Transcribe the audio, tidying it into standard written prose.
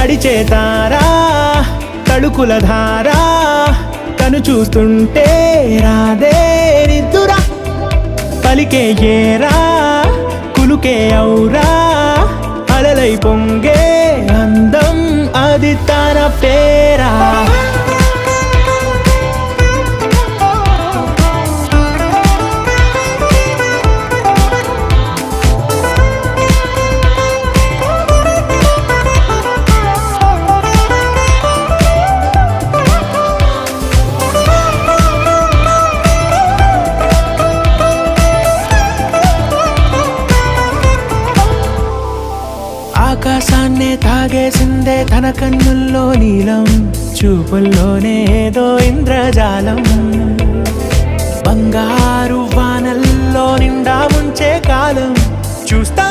నడిచే తారా తళుకుల ధారా తను చూస్తుంటే రాదే నిద్దురా పలికే ఏరా కులుకే ఔరా అలలై పొంగే అందం అది తన పేరా ఆకాశాన్నే తాగేసిందే తన కన్నుల్లో నీలం చూపుల్లోనే ఏదో ఇంద్రజాలం బంగారు వానల్లో నిండా ముంచే కాలం చూస్తా